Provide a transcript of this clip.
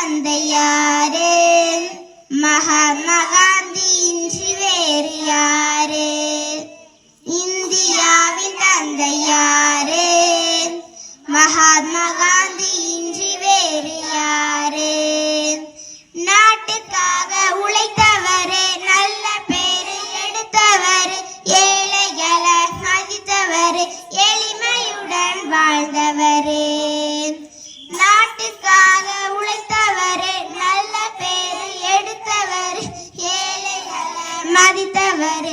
தந்தையாரே, மகாத்மா காந்தியின்றி வேறு யாரே? இந்தியாவின் தந்தையாரே, மகாத்மா காந்தியின்றி வேறு யாரே? நாட்டுக்காக உழைத்தவரே, நல்ல பேரு எடுத்தவர், ஏழைகளை மதித்தவர், எளிமையுடன் வாழ்ந்தவரே. நாட்டுக்காக உழைத்தவரே, நல்ல பேரு எடுத்தவர், ஏழைகளை மதித்தவர்,